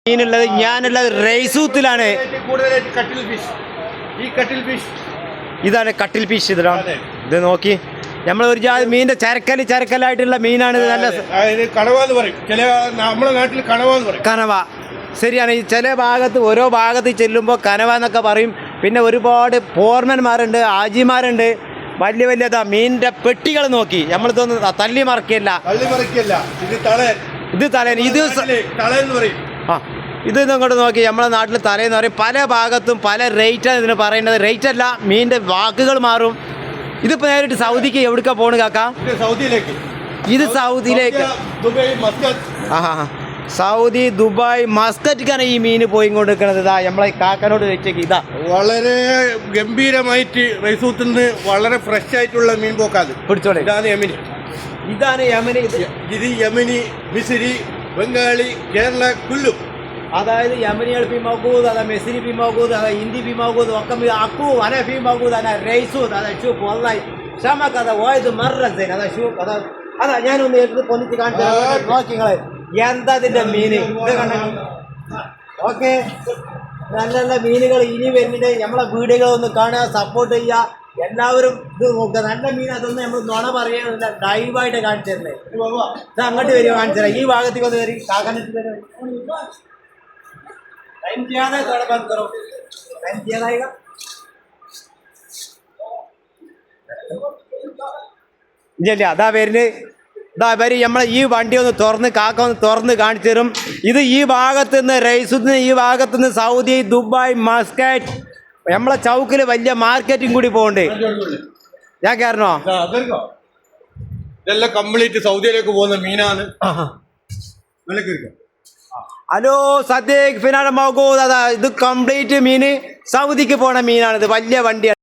മീനുള്ളത് ഞാനുള്ളത് റൈസൂത്തിലാണ്. ഇതാണ് കട്ടിൽ ഫിഷ്. ഇത് നോക്കി, നമ്മൾ ഒരു ജാതി മീനിന്റെ ചരക്കലായിട്ടുള്ള മീനാണ് ഇത്. നല്ല കണവ എന്ന് പറയും, ചില നമ്മുടെ നാട്ടിൽ കണവ എന്ന് പറയും. കനവ ശരിയാണ്. ഈ ചില ഭാഗത്ത് ഓരോ ഭാഗത്ത് ചെല്ലുമ്പോൾ കനവ എന്നൊക്കെ പറയും. പിന്നെ ഒരുപാട് ഫോർമന്മാരുണ്ട്, ആജിമാരുണ്ട്. വലിയ വലിയതാ മീനിന്റെ പെട്ടികൾ നോക്കി നമ്മളിതൊന്നും തള്ളി മറിക്കല്ല. ഇത് തലേന്ന് ഇത് ഇങ്ങോട്ട് നോക്കി. നമ്മളെ നാട്ടിൽ തലേന്ന് പറയും. പല ഭാഗത്തും പല റേറ്റാണ് ഇതിന് പറയുന്നത്. റേറ്റ് അല്ല, മീനിന്റെ വാക്കുകൾ മാറും. ഇതിപ്പോ നേരിട്ട് സൗദിക്ക് എവിടേക്കാ പോണ് കാക്ക? ഇത് സൗദിയിലേക്ക്. സൗദി, ദുബായ്, മസ്കറ്റിക്കാണ് ഈ മീൻ പോയി കൊണ്ടിരിക്കുന്നത്. ഇതാ നമ്മളെ കാക്കനോട് വെച്ചേക്ക്. ഇതാ വളരെ ഗംഭീരമായിട്ട് റൈസൂത്തിൽ നിന്ന് വളരെ ഫ്രഷ് ആയിട്ടുള്ള മീൻ പോക്കാത് പിടിച്ചോളെ. ഇതാണ് യമനി. ഇത് യമനി, മിസിരി, ബംഗാളി, കേരള, കുല്ലു. അതായത് യമനികൾ ഫി മൗഖൂദ്, അതാ മെസ്സിനി ഫി മൗഖൂദ്, അതാ ഹിന്ദി ഫി മൗഖൂദ്, ഒക്കെ അക്കു അന ഫി മൗഖൂദ്, അതാ റൈസൂദ്, അതാ ഷൂഫ് വല്ലാഹി ഷമക, അതാ വായിദ് മർറസൈൻ, അതാ ഷൂഫ്, അതാ ഞാനൊന്ന് എടുത്ത് പൊന്നിച്ച് കാണിച്ചു നോക്കി നിങ്ങളെ. എന്താ ഇതിന്റെ മീന് ഇത് കണ്ട. ഓക്കെ, നല്ല നല്ല മീനുകൾ ഇനി വരുന്നുണ്ട്. നമ്മളെ വീഡിയോകളൊന്ന് കാണുക, സപ്പോർട്ട് ചെയ്യുക. എല്ലാവരും ഇത് നോക്കുക. നല്ല മീൻ. അതൊന്നും നമ്മൾ നുണ പറയുന്നില്ല, ലൈവായിട്ട് കാണിച്ചു തരുന്നത്. ഇത് അങ്ങോട്ട് വരിക, കാണിച്ചു തരാം. ഈ ഭാഗത്തേക്ക് ഒന്ന് വരും. കാക്കാനിട്ട് വരും. टाइम ज्यादा है, थोड़ा बंद करो. टाइम ज्यादा आएगा. ഇല്ല അതാ വരുന്നത്. ഇതാ വരി. നമ്മളെ ഈ വണ്ടി ഒന്ന് തുറന്ന് കാക്ക ഒന്ന് തുറന്ന് കാണിച്ചു തരും. ഇത് ഈ ഭാഗത്ത് നിന്ന് റൈസുന്ന്, ഈ ഭാഗത്ത് നിന്ന് സൗദി, ദുബായ്, മസ്കറ്റ്, നമ്മളെ ചൗക്കിൽ വലിയ മാർക്കറ്റും കൂടി പോകണ്ടേ. ഞാൻ കയറണോ? ഇതെല്ലാം കംപ്ലീറ്റ് സൗദിയിലേക്ക് പോകുന്ന മീനാണ്. ഹലോ സദ്യക്ക് ഫിനാണ് മൗഖൂദ്. അതാ ഇത് കംപ്ലീറ്റ് മീന് സൗദിക്ക് പോണ മീനാണിത്. വലിയ വണ്ടിയാണ്.